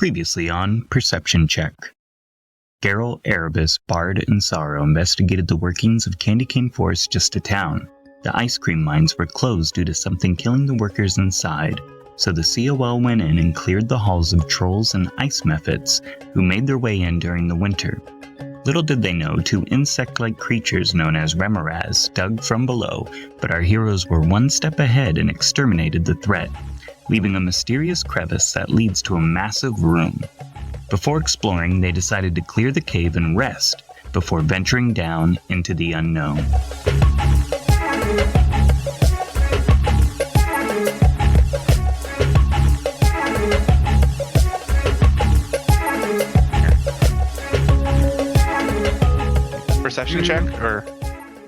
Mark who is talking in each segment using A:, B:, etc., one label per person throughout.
A: Previously on Perception Check. Garryle, Erebus, Bard, and Sorrow investigated the workings of Candy Cane Forest just to town. The ice cream mines were closed due to something killing the workers inside, so the COL went in and cleared the halls of trolls and ice mephits who made their way in during the winter. Little did they know, two insect-like creatures known as remoras dug from below, but our heroes were one step ahead and exterminated the threat, leaving a mysterious crevice that leads to a massive room. Before exploring, they decided to clear the cave and rest before venturing down into the unknown.
B: Perception check, or?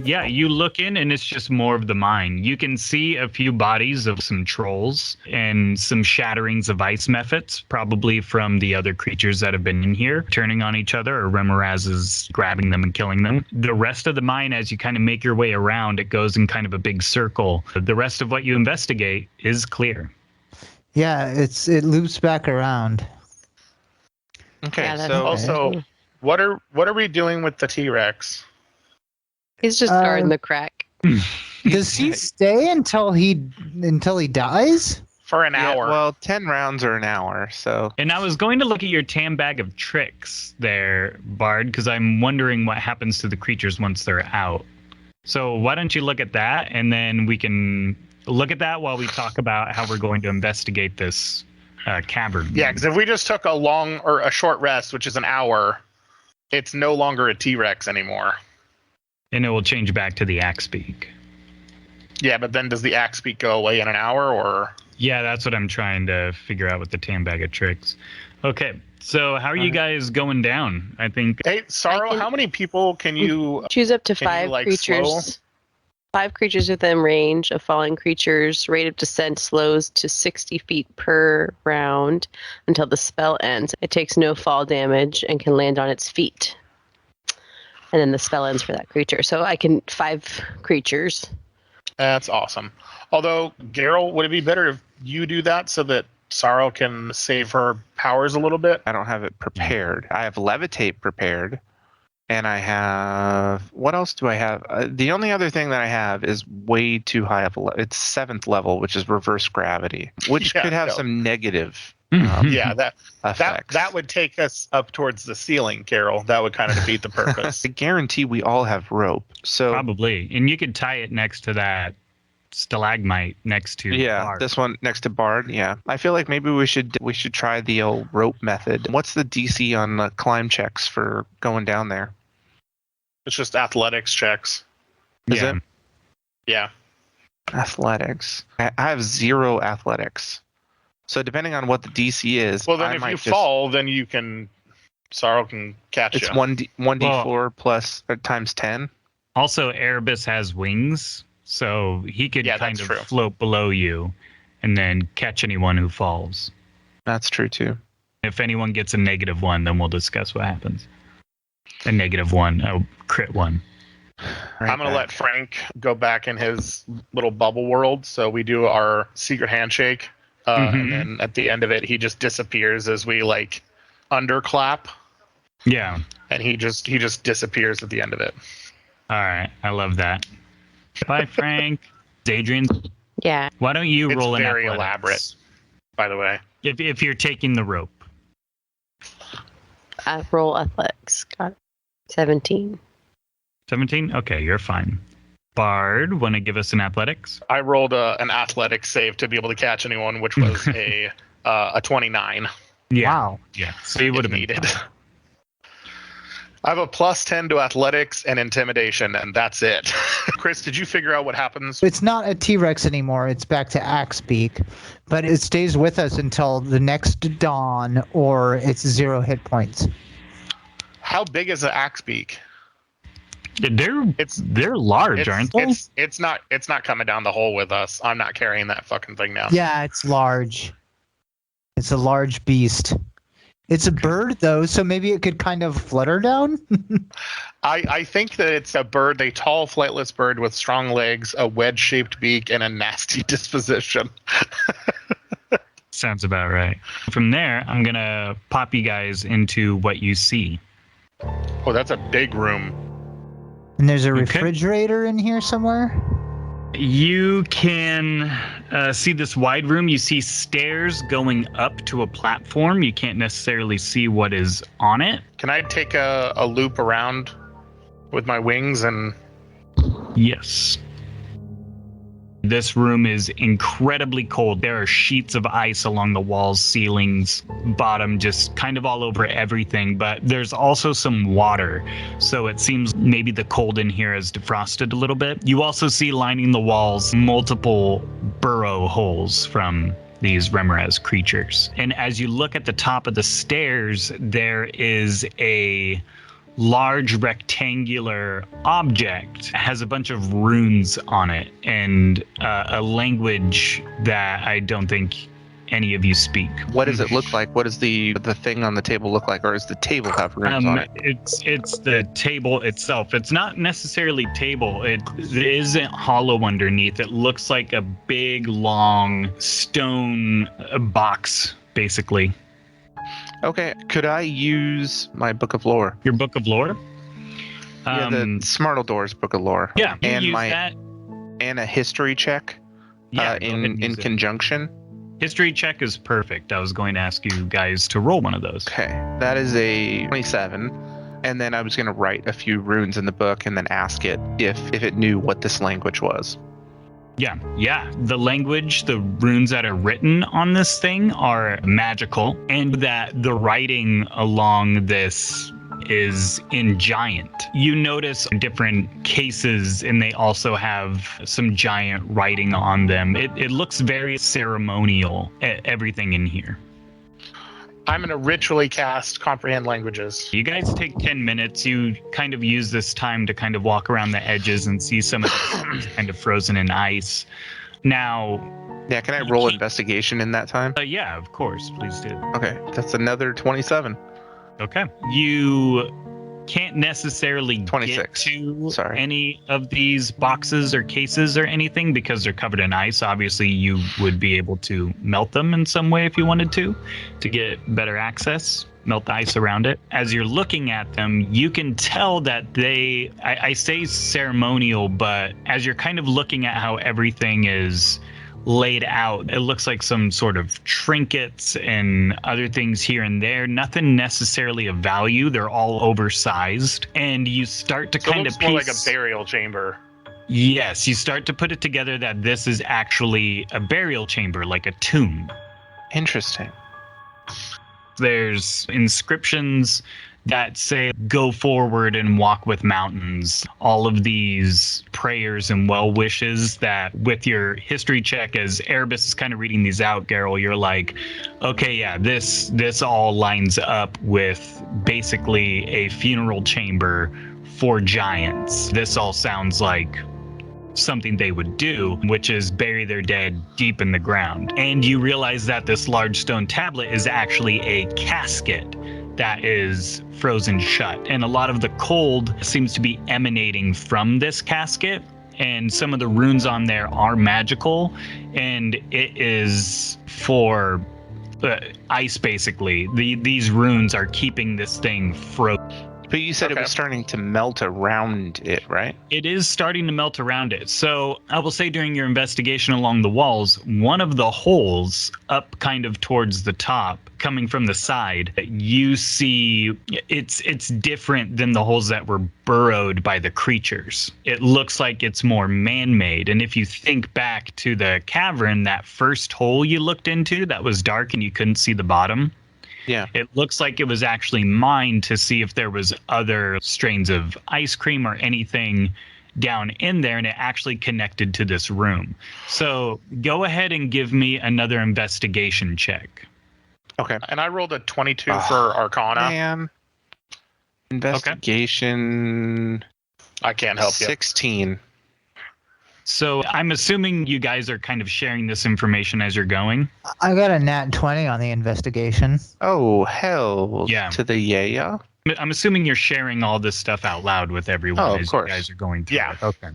C: Yeah, you look in and it's just more of the mine. You can see a few bodies of some trolls and some shatterings of ice mephits, probably from the other creatures that have been in here, turning on each other, or remoras is grabbing them and killing them. The rest of the mine, as you kind of make your way around, it goes in kind of a big circle. The rest of what you investigate is clear.
D: Yeah, it loops back around.
B: Okay,
E: Yeah,
B: so also, what are we doing with the T-Rex?
E: He's just guarding the crack.
D: Does he stay until he dies?
B: For an hour.
F: Well, 10 rounds are an hour, so.
C: And I was going to look at your tam bag of tricks there, Bard, because I'm wondering what happens to the creatures once they're out. So why don't you look at that, and then we can look at that while we talk about how we're going to investigate this cavern.
B: Yeah, because if we just took a short rest, which is an hour, it's no longer a T-Rex anymore.
C: And it will change back to the axe beak.
B: Yeah, but then does the axe beak go away in an hour, or?
C: Yeah, that's what I'm trying to figure out with the tam bag of tricks. Okay, so how are you guys going down? I think.
B: Hey, Sorrow, how many people can you
E: choose up to
B: can you,
E: 5
B: like,
E: creatures?
B: slow?
E: 5 creatures within range of falling creatures. Rate of descent slows to 60 feet per round until the spell ends. It takes no fall damage and can land on its feet. And then the spell ends for that creature. So I can 5 creatures.
B: That's awesome. Although, Garryle, would it be better if you do that so that Sorrow can save her powers a little bit?
F: I don't have it prepared. I have levitate prepared, and I have... What else do I have? The only other thing that I have is way too high of a level. It's 7th level, which is reverse gravity, which could have some negative
B: yeah,
F: effects.
B: that would take us up towards the ceiling, Garryle. That would kind of defeat the purpose.
F: I guarantee we all have rope. So
C: probably. And you could tie it next to that stalagmite next to Bard.
F: This one next to Bard. Yeah, I feel like maybe we should try the old rope method. What's the DC on climb checks for going down there?
B: It's just athletics checks.
F: Is it?
B: Yeah.
F: Athletics. I have 0 athletics. So depending on what the DC is,
B: well, then if you fall, then you can. Sorrow can catch
F: it's
B: you.
F: 1d4 plus times 10.
C: Also, Erebus has wings, so he could kind of float below you and then catch anyone who falls.
F: That's true too.
C: If anyone gets a -1, then we'll discuss what happens. A -1, a crit 1.
B: I'm going to let Frank go back in his little bubble world, so we do our secret handshake. And then at the end of it, he just disappears as we underclap.
C: Yeah.
B: And he just disappears at the end of it.
C: All right. I love that. Bye, Frank. Adrian.
E: Yeah.
C: Why don't you roll an athletics?
B: It's very elaborate, by the way.
C: If you're taking the rope.
E: Roll athletics. Got it. 17.
C: 17? Okay, you're fine. Bard, want to give us an athletics?
B: I rolled an athletics save to be able to catch anyone, which was a 29.
C: Yeah.
D: Wow.
C: Yeah. So you would have
B: needed. I have a +10 to athletics and intimidation, and that's it. Chris, did you figure out what happens?
D: It's not a T-Rex anymore. It's back to axe beak, but it stays with us until the next dawn, or it's 0 hit points.
B: How big is the axe beak?
C: They're large, aren't they?
B: It's not coming down the hole with us. I'm not carrying that fucking thing down.
D: Yeah, it's large. It's a large beast. It's a bird though, so maybe it could kind of flutter down.
B: I think that it's a bird, a tall, flightless bird with strong legs, a wedge-shaped beak, and a nasty disposition.
C: Sounds about right. From there, I'm going to pop you guys into what you see.
B: Oh, that's a big room.
D: And there's a
C: Okay.
D: refrigerator in here somewhere?
C: You can see this wide room. You see stairs going up to a platform. You can't necessarily see what is on it.
B: Can I take a loop around with my wings and...
C: Yes. This room is incredibly cold. There are sheets of ice along the walls, ceilings, bottom, just kind of all over everything. But there's also some water. So it seems maybe the cold in here has defrosted a little bit. You also see lining the walls multiple burrow holes from these Remoraz creatures. And as you look at the top of the stairs, there is a large rectangular object. It has a bunch of runes on it and a language that I don't think any of you speak.
F: What does it look like? What does the thing on the table look like? Or does the table have runes on it?
C: It's the table itself. It's not necessarily table. It isn't hollow underneath. It looks like a big, long stone box, basically.
F: Okay, could I use my Book of Lore?
C: Your Book of Lore?
F: Yeah, the Smartledoor's Book of Lore.
C: Yeah, you
F: and
C: use that.
F: And a history check
C: Yeah, go ahead and
F: in
C: use it.
F: conjunction.
C: History check is perfect. I was going to ask you guys to roll one of those.
F: Okay, that is a 27. And then I was going to write a few runes in the book and then ask it if it knew what this language was.
C: Yeah. The language, the runes that are written on this thing are magical, and that the writing along this is in giant. You notice different cases, and they also have some giant writing on them. It looks very ceremonial, everything in here.
B: I'm going to ritually cast Comprehend Languages.
C: You guys take 10 minutes. You kind of use this time to kind of walk around the edges and see some of this kind of frozen in ice. Now...
F: Yeah, can I roll investigation in that time?
C: Yeah, of course. Please do.
F: Okay, that's another 27.
C: Okay. You can't necessarily
F: 26.
C: get to
F: Sorry.
C: any of these boxes or cases or anything because they're covered in ice. Obviously, you would be able to melt them in some way if you wanted to get better access. Melt the ice around it. As you're looking at them, you can tell that I say ceremonial, but as you're kind of looking at how everything is laid out, it looks like some sort of trinkets and other things here and there. Nothing necessarily of value. They're all oversized. And you start to kind of
B: piece... more like a burial chamber.
C: Yes, you start to put it together that this is actually a burial chamber, like a tomb.
F: Interesting.
C: There's inscriptions that say, go forward and walk with mountains. All of these prayers and well wishes that with your history check, as Erebus is kind of reading these out, Garryle, you're like, okay, yeah, this all lines up with basically a funeral chamber for giants. This all sounds like something they would do, which is bury their dead deep in the ground. And you realize that this large stone tablet is actually a casket that is frozen shut. And a lot of the cold seems to be emanating from this casket. And some of the runes on there are magical. And it is for ice, basically. These runes are keeping this thing frozen.
F: But you said it was starting to melt around it, right?
C: It is starting to melt around it. So I will say during your investigation along the walls, one of the holes up kind of towards the top, coming from the side, you see it's different than the holes that were burrowed by the creatures. It looks like it's more man-made. And if you think back to the cavern, that first hole you looked into that was dark and you couldn't see the bottom,
F: yeah,
C: it looks like it was actually mined to see if there was other strains of ice cream or anything down in there, and it actually connected to this room. So go ahead and give me another investigation check.
F: Okay.
B: And I rolled a 22 for Arcana.
F: Man. Investigation.
B: I can't help you.
F: 16.
C: So I'm assuming you guys are kind of sharing this information as you're going.
D: I got a nat 20 on the investigation.
F: Oh, hell
C: Yeah.
F: to the yeah.
C: I'm assuming you're sharing all this stuff out loud with everyone
F: Oh, of
C: as
F: course.
C: you guys are going through
B: Yeah.
C: it. Okay.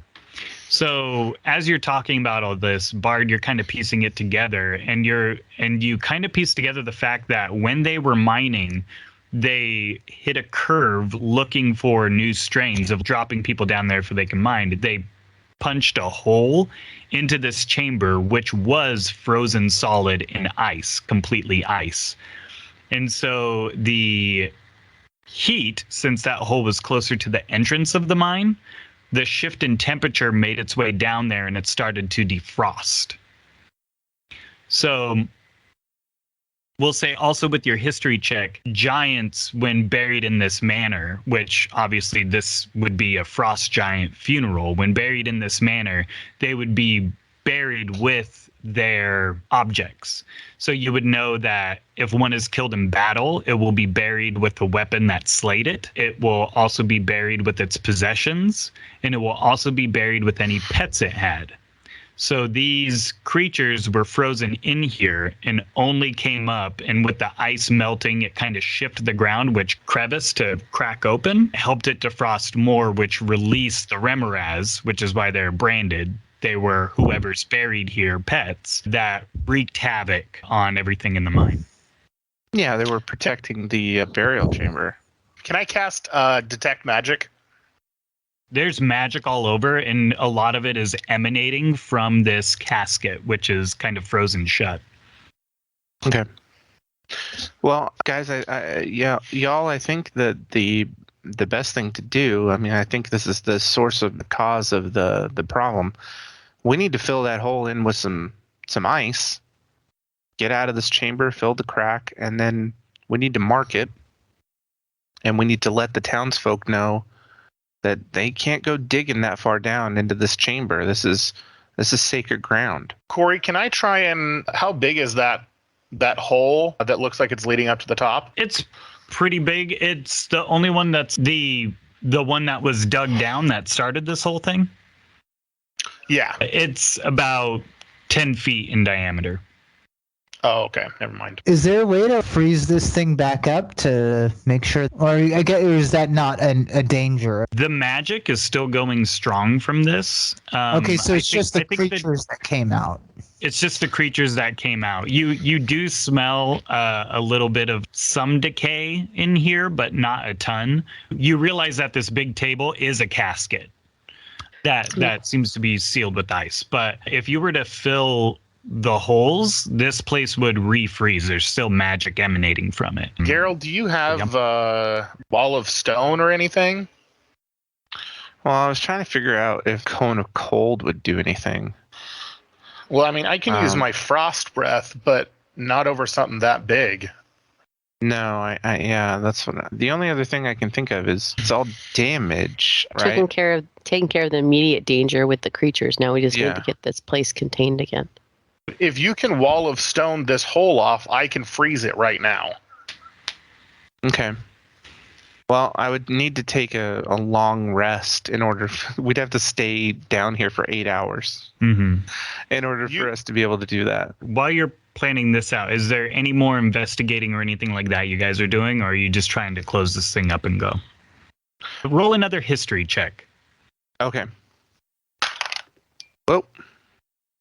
C: So as you're talking about all this, Bard, you're kind of piecing it together, and you kind of piece together the fact that when they were mining, they hit a curve looking for new strains of dropping people down there so they can mine. They punched a hole into this chamber, which was frozen solid in ice, completely ice. And so the heat, since that hole was closer to the entrance of the mine, the shift in temperature made its way down there and it started to defrost. So we'll say also with your history check, giants, when buried in this manner, which obviously this would be a frost giant funeral, when buried in this manner, they would be buried with their objects. So you would know that if one is killed in battle, it will be buried with the weapon that slayed it. It will also be buried with its possessions, and it will also be buried with any pets it had. So these creatures were frozen in here and only came up, and with the ice melting, it kind of shifted the ground, which crevice to crack open, helped it defrost more, which released the remoras, which is why they're branded. They were whoever's buried here, pets, that wreaked havoc on everything in the mine.
F: Yeah, they were protecting the burial chamber.
B: Can I cast Detect Magic?
C: There's magic all over, and a lot of it is emanating from this casket, which is kind of frozen shut.
F: Okay. Well, guys, y'all, I think that the best thing to do, I mean, I think this is the source of the cause of the problem. We need to fill that hole in with some ice, get out of this chamber, fill the crack, and then we need to mark it, and we need to let the townsfolk know that they can't go digging that far down into this chamber. This is sacred ground.
B: Corey, can I try and... How big is that hole that looks like it's leading up to the top?
C: It's pretty big. It's the only one that's the one that was dug down that started this whole thing.
B: Yeah.
C: It's about 10 feet in diameter.
B: Oh, okay. Never mind.
D: Is there a way to freeze this thing back up to make sure, or I guess, or is that not a danger?
C: The magic is still going strong from this.
D: Okay, so it's just the creatures that came out.
C: It's just the creatures that came out. You do smell a little bit of some decay in here, but not a ton. You realize that this big table is a casket that seems to be sealed with ice. But if you were to fill the holes, this place would refreeze. There's still magic emanating from it.
B: Garryle, do you have a wall of stone or anything?
F: Well, I was trying to figure out if cone of cold would do anything.
B: Well, I mean, I can use my frost breath, but not over something that big.
F: No, that's what. The only other thing I can think of is it's all damage, right?
E: Taking care of the immediate danger with the creatures. Now we just need to get this place contained again.
B: If you can wall of stone this hole off, I can freeze it right now.
F: Okay. Well, I would need to take a long rest in order. We'd have to stay down here for 8 hours in order for us to be able to do that.
C: While you're planning this out, is there any more investigating or anything like that you guys are doing, or are you just trying to close this thing up and go? Roll another history check.
F: Okay. Whoa.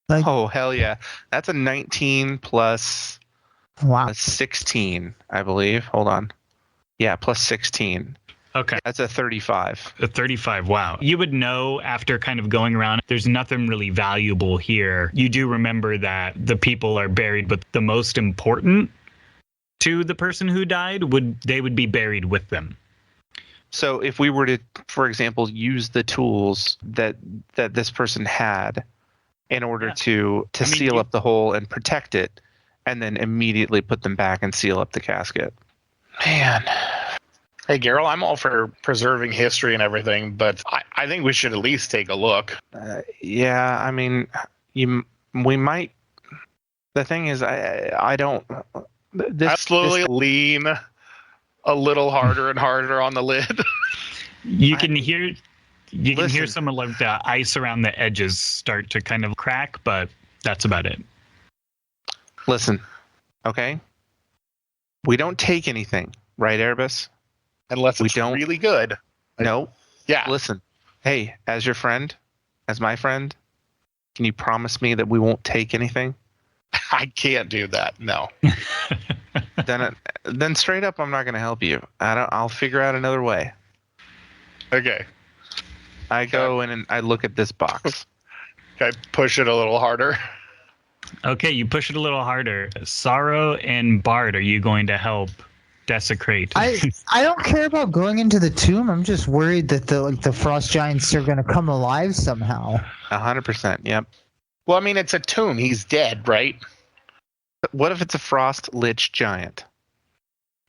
F: Oh, hell yeah. That's a 19 plus 16, I believe. Hold on. Yeah, plus 16.
C: Okay.
F: That's a 35.
C: A 35, wow. You would know after kind of going around, there's nothing really valuable here. You do remember that the people are buried, but the most important to the person who died, they would be buried with them.
F: So if we were to, for example, use the tools that this person had in order to seal up the hole and protect it, and then immediately put them back and seal up the casket. Man.
B: Hey, Garryle, I'm all for preserving history and everything, but I think we should at least take a look.
F: Yeah, I mean, we might. The thing is, I don't.
B: I slowly lean a little harder and harder on the lid.
C: You can hear some of like the ice around the edges start to kind of crack, but that's about it.
F: Listen, okay? We don't take anything, right, Erebus?
B: Unless it's really good.
F: No.
B: Yeah.
F: Listen, hey, as your friend, as my friend, can you promise me that we won't take anything?
B: I can't do that. No.
F: Then straight up, I'm not going to help you. I'll figure out another way.
B: Okay.
F: I go in and I look at this box.
B: Okay, push it a little harder.
C: Okay, you push it a little harder. Sorrow and Bard, are you going to help desecrate?
D: I don't care about going into the tomb. I'm just worried that the frost giants are going to come alive somehow.
F: 100%. Yep.
B: Well, I mean, it's a tomb. He's dead, right?
F: What if it's a frost lich giant?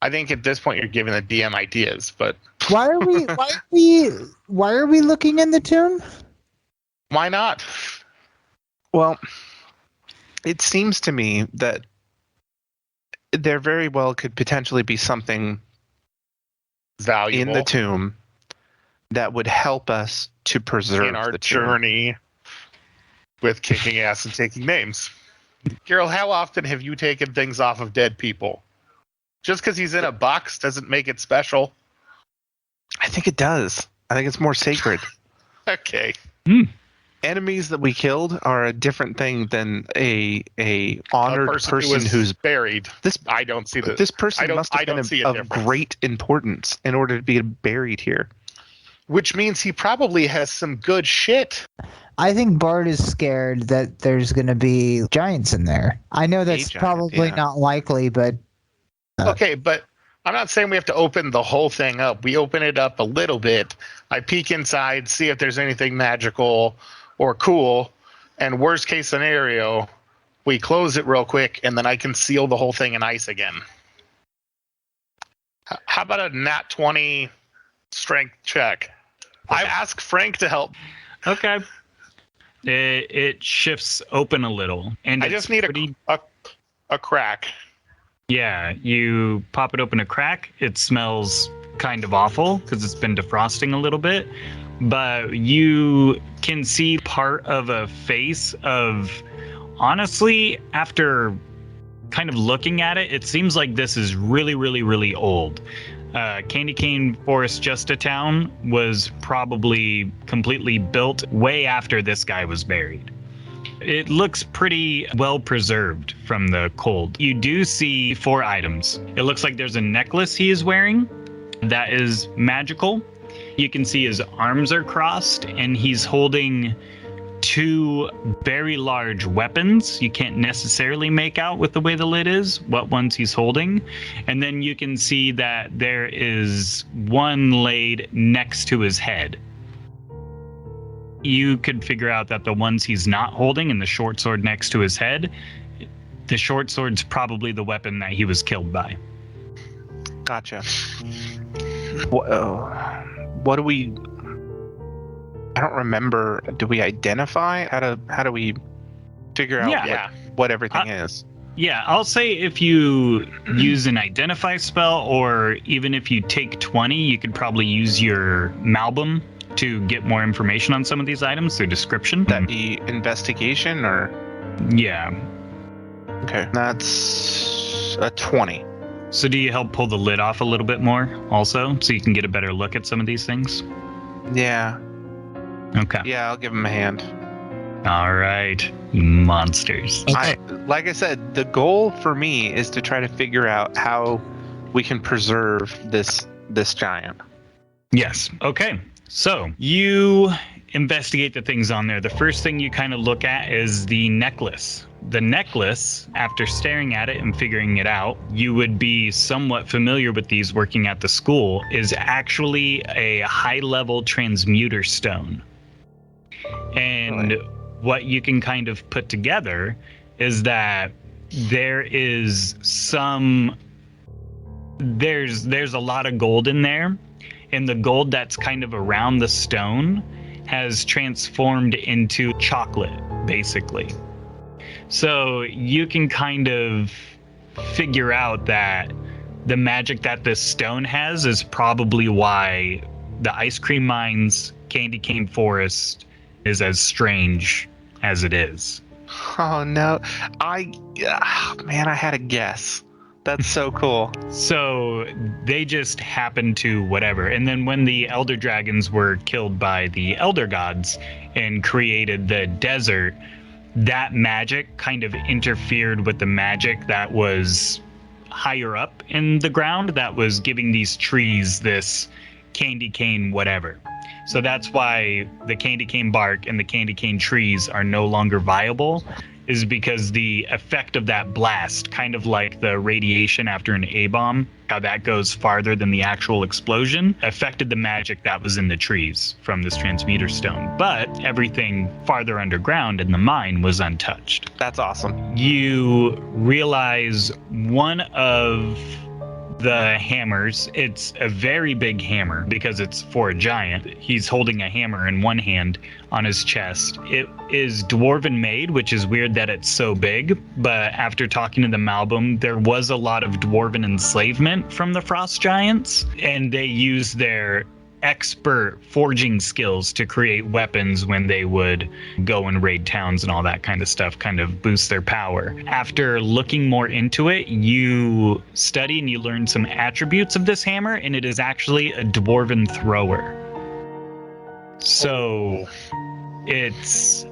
B: I think at this point you're giving the DM ideas, but
D: Why are we looking in the tomb?
B: why not?
F: Well, it seems to me that there very well could potentially be something
B: Valuable
F: in the tomb that would help us to preserve
B: in our
F: the tomb.
B: journey with kicking ass and taking names. Garryle, how often have you taken things off of dead people? Just because he's in a box doesn't make it special.
F: I think it does. I think it's more sacred.
B: Okay.
F: Enemies that we killed are a different thing than a honored person
B: who was
F: who's
B: buried. I don't see
F: This person must have been of great importance in order to be buried here.
B: Which means he probably has some good shit.
D: I think Bard is scared that there's going to be giants in there. I know that's probably not likely, but...
B: Okay, but I'm not saying we have to open the whole thing up. We open it up a little bit. I peek inside, see if there's anything magical or cool, and worst case scenario, we close it real quick, and then I can seal the whole thing in ice again. How about a nat 20 strength check? I ask Frank to help.
C: Okay. It shifts open a little, and
B: I just need a crack.
C: Yeah, you pop it open a crack. It smells kind of awful because it's been defrosting a little bit, but you can see part of a face of, honestly, after kind of looking at it, it seems like this is really, really, really old. Candy Cane Forest Just a Town was probably completely built way after this guy was buried. It looks pretty well preserved from the cold. You do see 4 items. It looks like there's a necklace he is wearing that is magical. You can see his arms are crossed and he's holding 2 very large weapons. You can't necessarily make out with the way the lid is what ones he's holding. And then you can see that there is one laid next to his head. You could figure out that the ones he's not holding and the short sword next to his head, the short sword's probably the weapon that he was killed by.
F: Gotcha. What do we... I don't remember. Do we identify? How do we figure out what everything is?
C: Yeah, I'll say if you use an identify spell, or even if you take 20, you could probably use your Malbum to get more information on some of these items through description.
F: That be investigation or?
C: Yeah.
F: Okay, that's a 20.
C: So do you help pull the lid off a little bit more also, so you can get a better look at some of these things?
F: Yeah.
C: Okay.
F: Yeah, I'll give him a hand.
C: All right, you monsters.
F: Like I said, the goal for me is to try to figure out how we can preserve this giant.
C: Yes. Okay. So you investigate the things on there. The first thing you kind of look at is the necklace. The necklace, after staring at it and figuring it out, you would be somewhat familiar with these working at the school, is actually a high-level transmuter stone. And what you can kind of put together is that there's a lot of gold in there, and the gold that's kind of around the stone has transformed into chocolate, basically. So you can kind of figure out that the magic that this stone has is probably why the ice cream mines, Candy Cane Forest, is as strange as it is.
F: Oh no, I had a guess That's so cool.
C: So they just happened to whatever. And then when the elder dragons were killed by the elder gods and created the desert, that magic kind of interfered with the magic that was higher up in the ground that was giving these trees this candy cane whatever. So that's why the candy cane bark and the candy cane trees are no longer viable, is because the effect of that blast, kind of like the radiation after an A-bomb, how that goes farther than the actual explosion, affected the magic that was in the trees from this transmuter stone. But everything farther underground in the mine was untouched.
F: That's awesome.
C: You realize one of the hammers, it's a very big hammer because it's for a giant. He's holding a hammer in one hand on his chest. It is dwarven made, which is weird that it's so big, but after talking to the Malbum, there was a lot of dwarven enslavement from the frost giants, and they used their expert forging skills to create weapons when they would go and raid towns and all that kind of stuff, kind of boost their power. After looking more into it, you study and you learn some attributes of this hammer, and it is actually a dwarven thrower. So it's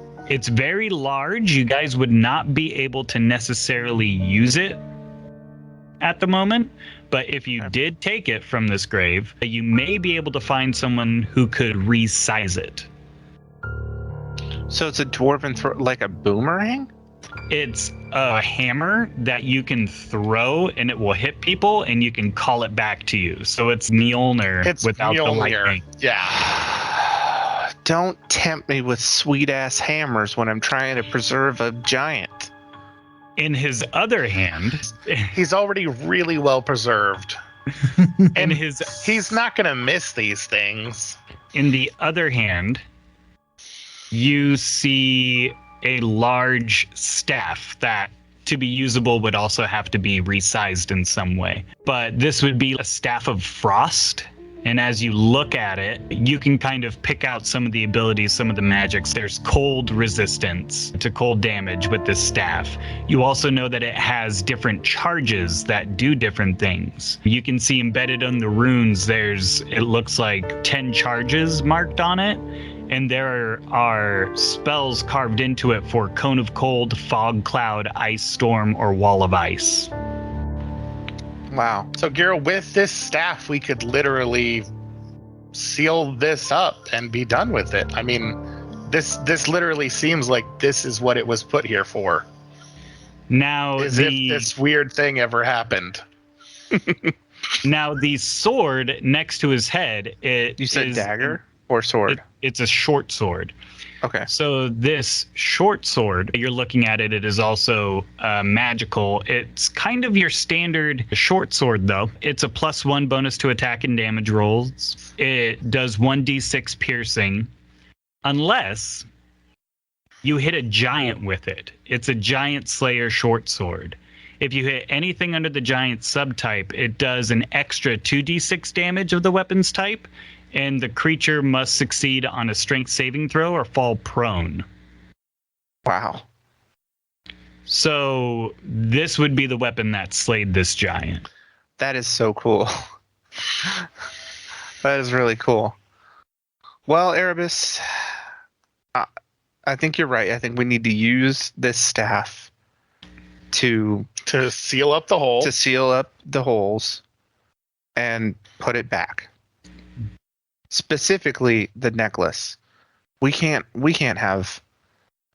C: very large. You guys would not be able to necessarily use it at the moment, but if you did take it from this grave, you may be able to find someone who could resize it.
F: So it's a dwarven like a boomerang?
C: It's a hammer that you can throw and it will hit people and you can call it back to you. So it's Mjolnir without the lightning.
B: Yeah.
F: Don't tempt me with sweet-ass hammers when I'm trying to preserve a giant.
C: In his other hand,
B: he's already really well preserved. And he's not going to miss these things.
C: In the other hand, you see a large staff that, to be usable, would also have to be resized in some way. But this would be a staff of frost. And as you look at it, you can kind of pick out some of the abilities, some of the magics. There's cold resistance to cold damage with this staff. You also know that it has different charges that do different things. You can see embedded in the runes, it looks like 10 charges marked on it. And there are spells carved into it for Cone of Cold, Fog Cloud, Ice Storm, or Wall of Ice.
F: Wow.
B: So, Garryle, with this staff, we could literally seal this up and be done with it. I mean, this literally seems like this is what it was put here for.
C: Now,
B: if this weird thing ever happened.
C: Now, the sword next to his head,
F: you said dagger or sword?
C: It's a short sword.
F: Okay.
C: So this short sword, you're looking at it, it is also magical. It's kind of your standard short sword, though. It's a +1 bonus to attack and damage rolls. It does 1d6 piercing, unless you hit a giant with it. It's a giant slayer short sword. If you hit anything under the giant subtype, it does an extra 2d6 damage of the weapon's type, and the creature must succeed on a strength saving throw or fall prone.
F: Wow.
C: So this would be the weapon that slayed this giant.
F: That is so cool. That is really cool. Well, Erebus, I think you're right. I think we need to use this staff to
B: seal up the hole.
F: To seal up the holes and put it back. Specifically the necklace. We can't have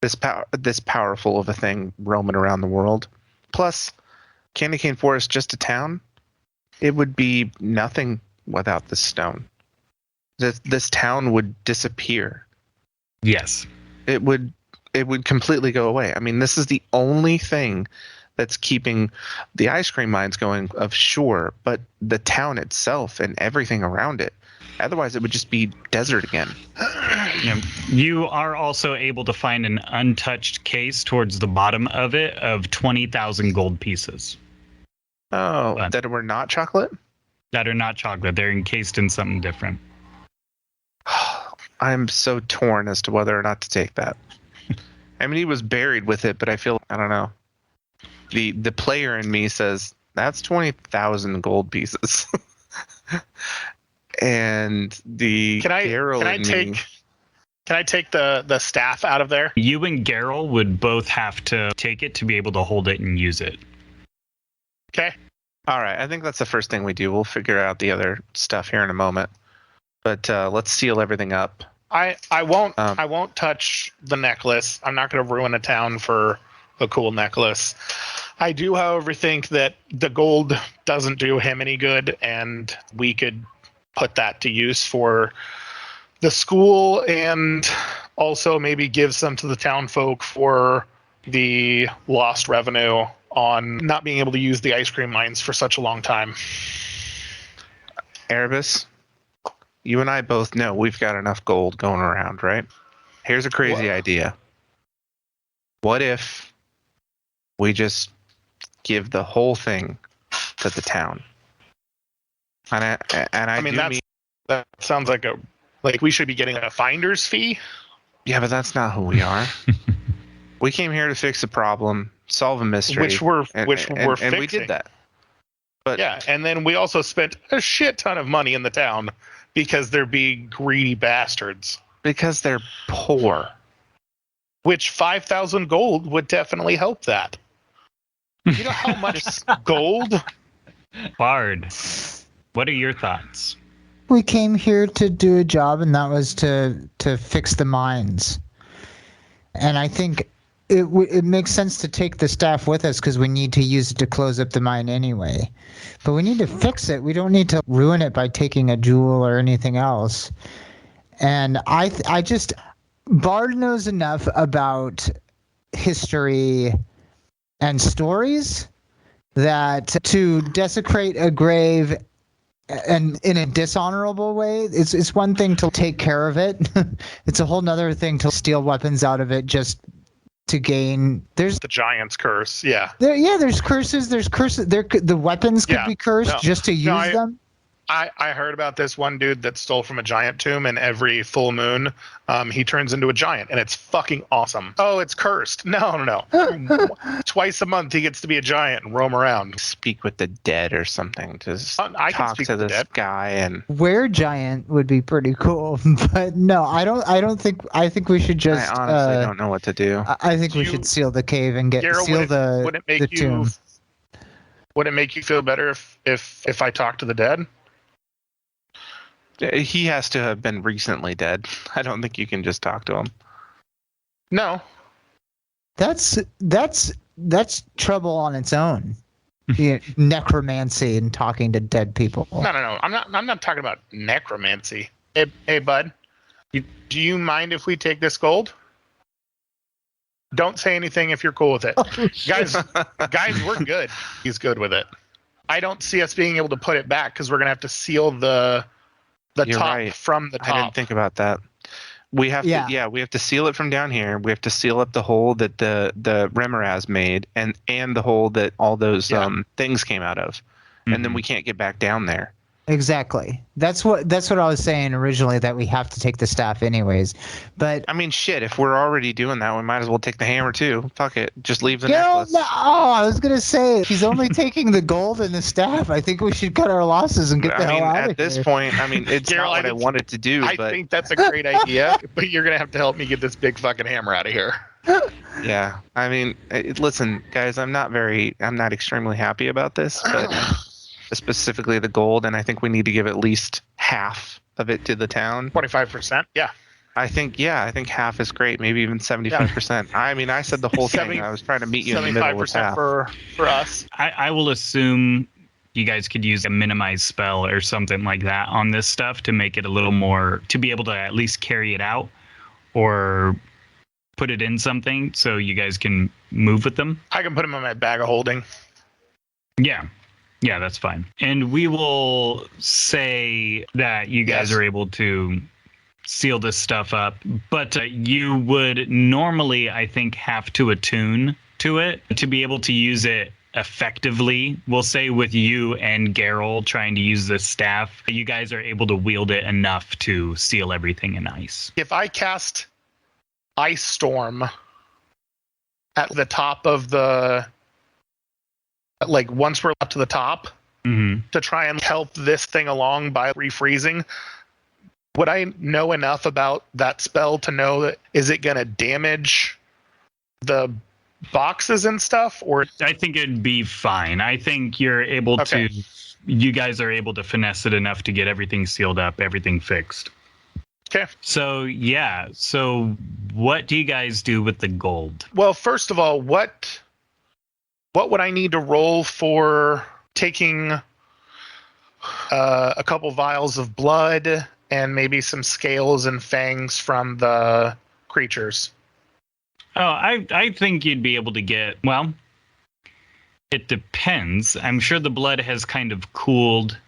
F: this powerful of a thing roaming around the world. Plus, Candy Cane Forest, just a town, it would be nothing without this stone. This town would disappear.
C: Yes.
F: It would completely go away. I mean, this is the only thing that's keeping the ice cream mines going, of sure, but the town itself and everything around it. Otherwise, it would just be desert again.
C: Yeah. You are also able to find an untouched case towards the bottom of it of 20,000 gold pieces.
F: Oh, that were not chocolate?
C: That are not chocolate. They're encased in something different.
F: I'm so torn as to whether or not to take that. I mean, he was buried with it, but I don't know. The player in me says, That's 20,000 gold pieces. And the
B: Can I take the staff out of there?
C: You and Garryle would both have to take it to be able to hold it and use it.
B: Okay.
F: All right, I think that's the first thing we do. We'll figure out the other stuff here in a moment. But let's seal everything up.
B: I won't touch the necklace. I'm not going to ruin a town for a cool necklace. I do, however, think that the gold doesn't do him any good, and we could put that to use for the school, and also maybe give some to the town folk for the lost revenue on not being able to use the ice cream mines for such a long time.
F: Erebus, you and I both know we've got enough gold going around, right? Here's a crazy idea. What if we just give the whole thing to the town?
B: That sounds like we should be getting a finder's fee.
F: Yeah, but that's not who we are. We came here to fix a problem, solve a mystery,
B: which we're fixing.
F: And we did that. But
B: yeah, and then we also spent a shit ton of money in the town because they're being greedy bastards.
F: Because they're poor.
B: Which 5,000 gold would definitely help that. You know how much gold?
C: Bard, what are your thoughts?
D: We came here to do a job, and that was to fix the mines. And I think it makes sense to take the staff with us because we need to use it to close up the mine anyway. But we need to fix it. We don't need to ruin it by taking a jewel or anything else. And I just Bard knows enough about history and stories that to desecrate a grave and in a dishonorable way, it's one thing to take care of it. It's a whole nother thing to steal weapons out of it just to gain. There's
B: the giant's curse. Yeah.
D: There's curses. The weapons could be cursed just to use them.
B: I heard about this one dude that stole from a giant tomb, and every full moon, he turns into a giant, and it's fucking awesome. Oh, it's cursed. No. Twice a month, he gets to be a giant and roam around.
F: Speak with the dead or something. Just
B: I can
F: talk
B: speak
F: to
B: with
F: this guy and
D: Were giant would be pretty cool, but no, I don't think. I think we should just.
F: I honestly don't know what to do.
D: I think we should seal the cave and seal the tomb.
B: Would it make you feel better if I talk to the dead?
F: He has to have been recently dead. I don't think you can just talk to him.
B: No.
D: That's trouble on its own. Necromancy and talking to dead people.
B: No. I'm not talking about necromancy. Hey bud. Do you mind if we take this gold? Don't say anything if you're cool with it. Guys, we're good. He's good with it. I don't see us being able to put it back because we're going to have to seal the
F: You're
B: top
F: right.
B: from the top.
F: I didn't think about that. We have to we have to seal it from down here. We have to seal up the hole that the Remoraz made and the hole that all those things came out of. Mm-hmm. And then we can't get back down there.
D: Exactly. That's what I was saying originally, that we have to take the staff anyways. But
F: I mean, shit, if we're already doing that, we might as well take the hammer too. Fuck it. Just leave the necklace.
D: I was going to say, if he's only taking the gold and the staff, I think we should cut our losses and get the hell out of here.
F: At this point, it's
B: Garryle,
F: not what I wanted to do.
B: I think that's a great idea, but you're going to have to help me get this big fucking hammer out of here.
F: Yeah. I mean, listen, guys, I'm not extremely happy about this, but specifically the gold, and I think we need to give at least half of it to the town.
B: 25%, yeah.
F: I think half is great, maybe even 75%. Yeah. I mean, I said the whole thing. I was trying to meet you in the middle with half.
B: 75% for us.
C: I will assume you guys could use a minimize spell or something like that on this stuff to make it a little more, to be able to at least carry it out or put it in something so you guys can move with them.
B: I can put them in my bag of holding.
C: Yeah, that's fine. And we will say that you guys are able to seal this stuff up, but you would normally, I think, have to attune to it to be able to use it effectively. We'll say with you and Garryle trying to use the staff, you guys are able to wield it enough to seal everything in ice.
B: If I cast Ice Storm at the top of the like once we're up to the top, to try and help this thing along by refreezing. Would I know enough about that spell to know that is it going to damage the boxes and stuff? Or
C: I think it'd be fine. I think you're able to. You guys are able to finesse it enough to get everything sealed up, everything fixed.
B: Okay.
C: So yeah. So what do you guys do with the gold?
B: Well, first of all, what would I need to roll for taking a couple vials of blood and maybe some scales and fangs from the creatures?
C: Oh, I think you'd be able to get, well, it depends. I'm sure the blood has kind of cooled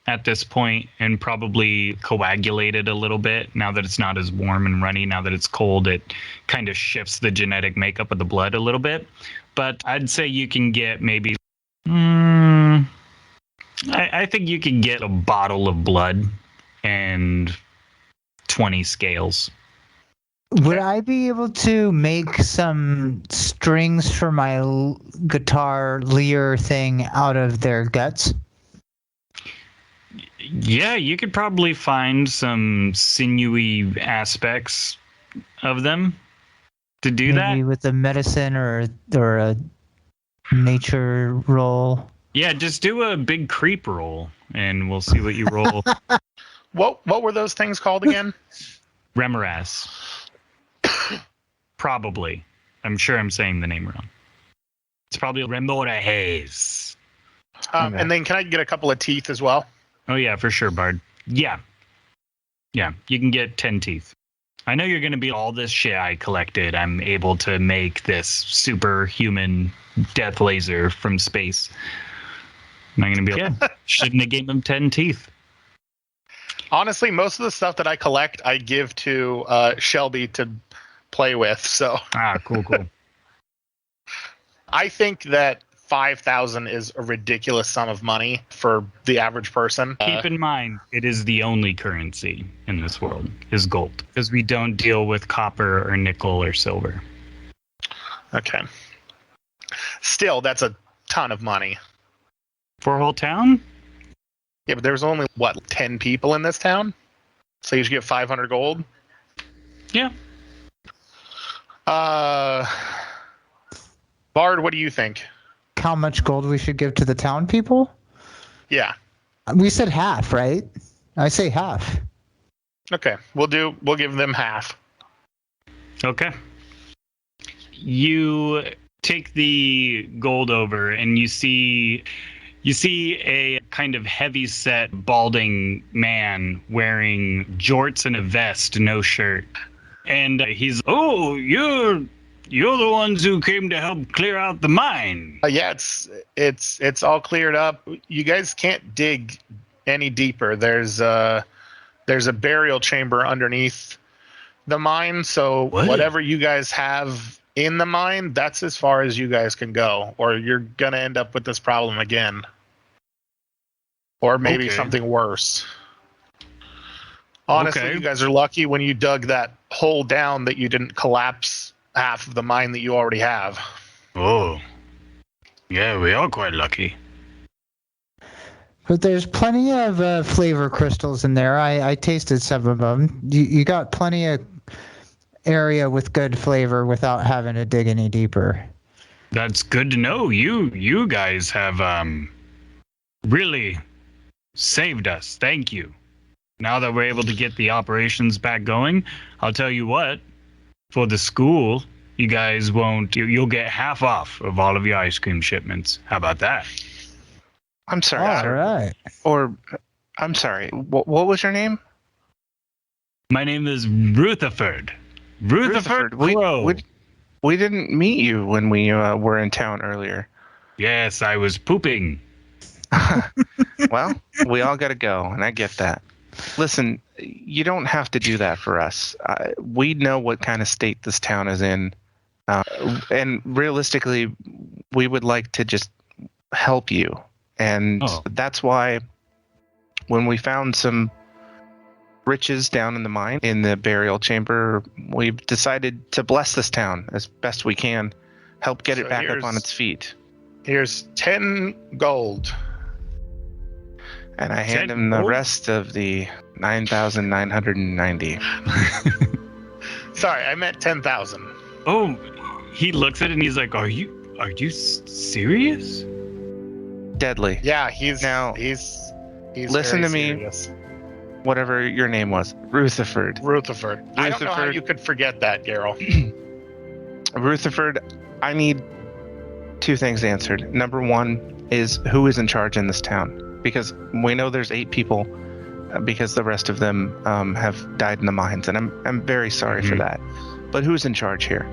C: at this point and probably coagulated a little bit now that it's not as warm and runny. Now that it's cold, it kind of shifts the genetic makeup of the blood a little bit. But I'd say you can get maybe, I think you can get a bottle of blood and 20 scales.
D: Would I be able to make some strings for my guitar lyre thing out of their guts?
C: Yeah, you could probably find some sinewy aspects of them to do
D: Maybe
C: that.
D: with a medicine or a nature roll.
C: Yeah, just do a big creep roll, and we'll see what you roll.
B: What were those things called again?
C: Remoras. Probably. I'm sure I'm saying the name wrong. It's probably Remorahes.
B: And then can I get a couple of teeth as well?
C: Oh, yeah, for sure, Bard. Yeah. Yeah, you can get 10 teeth. I know you're going to be all this shit I collected. I'm able to make this superhuman death laser from space. I'm going to be like, yeah, shouldn't have gave him 10 teeth.
B: Honestly, most of the stuff that I collect, I give to Shelby to play with. So
C: Cool.
B: I think that 5,000 is a ridiculous sum of money for the average person.
C: Keep in mind, it is the only currency in this world is gold, because we don't deal with copper or nickel or silver.
B: Okay. Still, that's a ton of money.
C: For a whole town?
B: Yeah, but there's only, 10 people in this town? So you should get 500 gold?
C: Yeah.
B: Bard, what do you think?
D: How much gold we should give to the town people?
B: Yeah.
D: We said half, right? I say half.
B: Okay. We'll give them half.
C: Okay. You take the gold over and you see a kind of heavy-set, balding man wearing jorts and a vest, no shirt. And he's, oh, you're the ones who came to help clear out the mine.
B: Yeah, it's all cleared up. You guys can't dig any deeper. There's a burial chamber underneath the mine, so whatever you guys have in the mine, that's as far as you guys can go, or you're gonna end up with this problem again. Or maybe something worse. Honestly, you guys are lucky when you dug that hole down that you didn't collapse half of the mine that you already have.
C: Oh. Yeah, we are quite lucky.
D: But there's plenty of flavor crystals in there. I tasted some of them. You got plenty of area with good flavor without having to dig any deeper.
C: That's good to know. You guys have really saved us. Thank you. Now that we're able to get the operations back going, I'll tell you what, for the school, you guys you'll get half off of all of your ice cream shipments. How about that?
F: I'm sorry.
D: All right.
F: Or, I'm sorry, what was your name?
C: My name is Rutherford. Rutherford Crow.
F: We didn't meet you when we were in town earlier.
C: Yes, I was pooping.
F: Well, we all got to go, and I get that. Listen, you don't have to do that for us. We know what kind of state this town is in. And realistically, we would like to just help you. And that's why when we found some riches down in the mine, in the burial chamber, we've decided to bless this town as best we can, help get it back up on its feet.
B: Here's 10 gold.
F: And I hand him the rest of the 9,990.
B: Sorry, I meant 10,000.
C: Oh, he looks at it and he's like, "Are you serious?"
F: Deadly.
B: Yeah, he's
F: listen to me.
B: Serious.
F: Whatever your name was, Rutherford.
B: I don't know how you could forget that, Garryle.
F: Rutherford, I need 2 things answered. Number 1 is who is in charge in this town, because we know there's 8 people, because the rest of them have died in the mines, and I'm very sorry for that. But who's in charge here?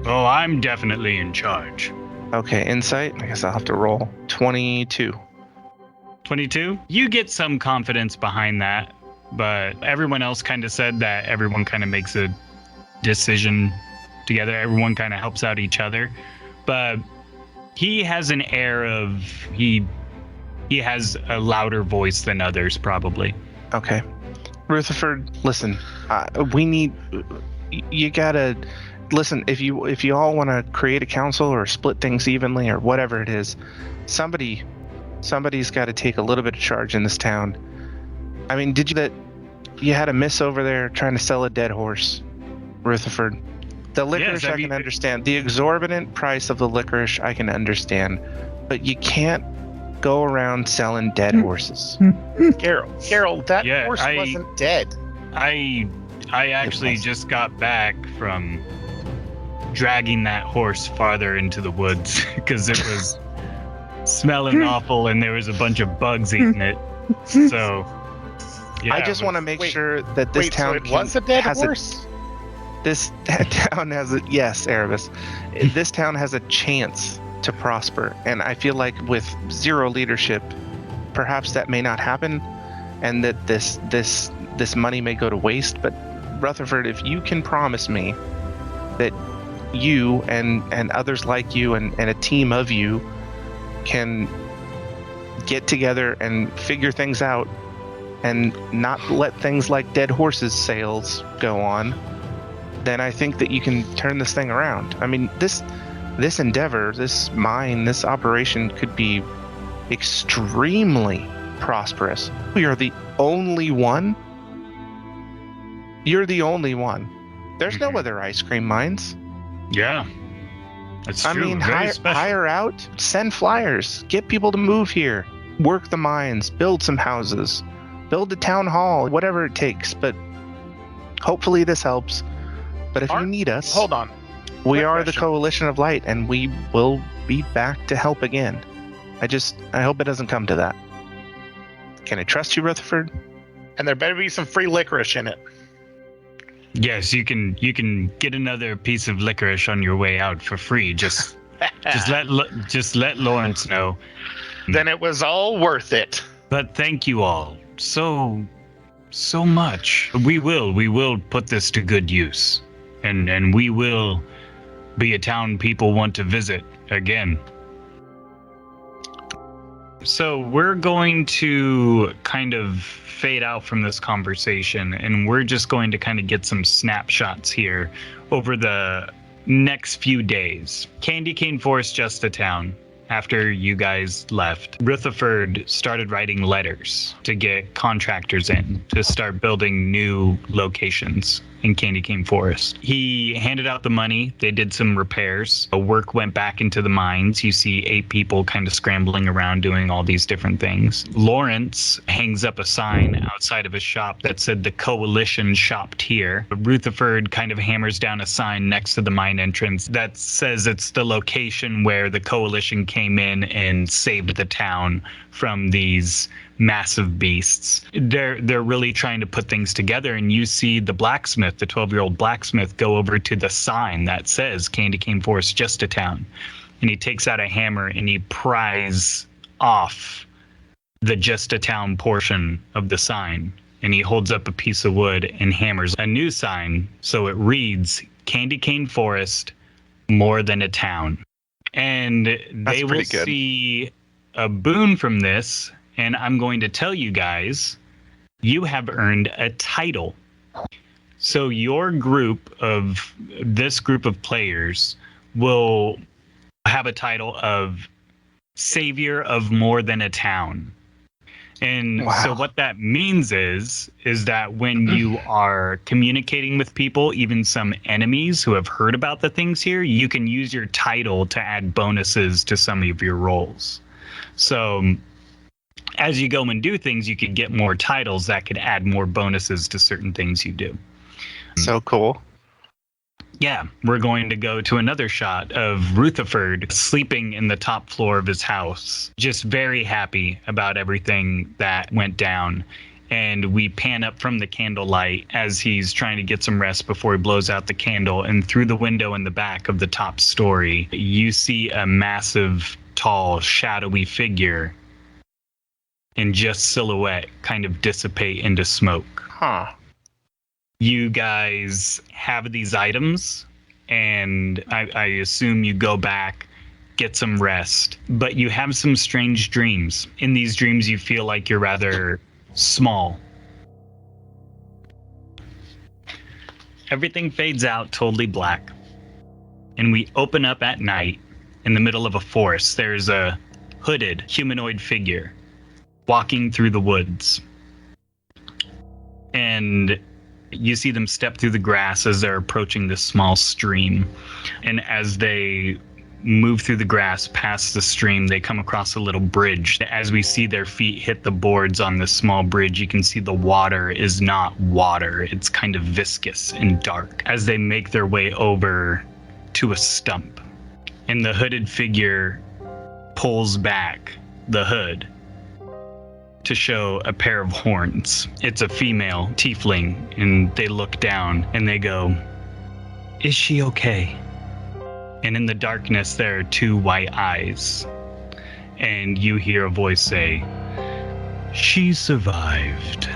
C: Oh, I'm definitely in charge.
F: Okay, insight. I guess I'll have to roll 22.
C: 22? You get some confidence behind that, but everyone else kind of said that everyone kind of makes a decision together. Everyone kind of helps out each other. But he has an air of he has a louder voice than others, probably.
F: Okay. Rutherford, listen, you gotta listen. If you all want to create a council or split things evenly or whatever it is, somebody's got to take a little bit of charge in this town. I mean, you had a miss over there trying to sell a dead horse, Rutherford? The licorice, yes, I can understand. The exorbitant price of the licorice, I can understand. But you can't go around selling dead horses.
B: Garryle, that horse wasn't dead.
C: I actually just got back from dragging that horse farther into the woods because it was smelling awful and there was a bunch of bugs eating it. So, yeah,
F: I just want to make sure that this town
B: was a dead horse.
F: This town has a yes, Erebus. This town has a chance to prosper, and I feel like with 0 leadership, perhaps that may not happen, and that this money may go to waste. But Rutherford, if you can promise me that you and others like you and a team of you can get together and figure things out and not let things like dead horses sales go on, then I think that you can turn this thing around. I mean, this endeavor, this mine, this operation could be extremely prosperous. We are the only one. You're the only one. There's no other ice cream mines.
C: Yeah. That's true.
F: I mean, hire out, send flyers, get people to move here, work the mines, build some houses, build a town hall, whatever it takes. But hopefully this helps. But if you need us,
B: hold on.
F: We are the Coalition of Light, and we will be back to help again. I hope it doesn't come to that. Can I trust you, Rutherford?
B: And there better be some free licorice in it.
C: Yes, you can get another piece of licorice on your way out for free. Just let Lawrence know.
B: Then it was all worth it.
C: But thank you all so much. We will put this to good use. And we will be a town people want to visit again. So we're going to kind of fade out from this conversation, and we're just going to kind of get some snapshots here over the next few days. Candy Cane Forest, just a town. After you guys left, Rutherford started writing letters to get contractors in to start building new locations in Candy Cane Forest. He handed out the money. They did some repairs. Work went back into the mines. You see 8 people kind of scrambling around doing all these different things. Lawrence hangs up a sign outside of his shop that said the Coalition shopped here. Rutherford kind of hammers down a sign next to the mine entrance that says it's the location where the Coalition came in and saved the town from these massive beasts. They're really trying to put things together, and you see the blacksmith, the 12-year-old blacksmith, go over to the sign that says Candy Cane Forest, just a town, and he takes out a hammer and he pries off the just a town portion of the sign, and he holds up a piece of wood and hammers a new sign so it reads Candy Cane Forest, more than a town. And they will see a boon from this. And I'm going to tell you guys, you have earned a title. So your group of players will have a title of Savior of More Than a Town. And so what that means is that when you are communicating with people, even some enemies who have heard about the things here, you can use your title to add bonuses to some of your rolls. So as you go and do things, you could get more titles that could add more bonuses to certain things you do.
F: So cool.
C: Yeah, we're going to go to another shot of Rutherford sleeping in the top floor of his house, just very happy about everything that went down. And we pan up from the candlelight as he's trying to get some rest before he blows out the candle. And through the window in the back of the top story, you see a massive, tall, shadowy figure in just silhouette kind of dissipate into smoke.
F: Huh.
C: You guys have these items, and I assume you go back, get some rest, but you have some strange dreams. In these dreams, you feel like you're rather small. Everything fades out totally black, and we open up at night in the middle of a forest. There's a hooded humanoid figure walking through the woods, and you see them step through the grass as they're approaching this small stream. And as they move through the grass past the stream, they come across a little bridge. As we see their feet hit the boards on this small bridge, you can see the water is not water. It's kind of viscous and dark as they make their way over to a stump. And the hooded figure pulls back the hood to show a pair of horns. It's a female tiefling, and they look down and they go, "Is she okay?" And in the darkness, there are two white eyes, and you hear a voice say, "She survived.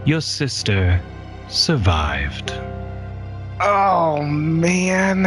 C: Your sister survived."
F: Oh, man.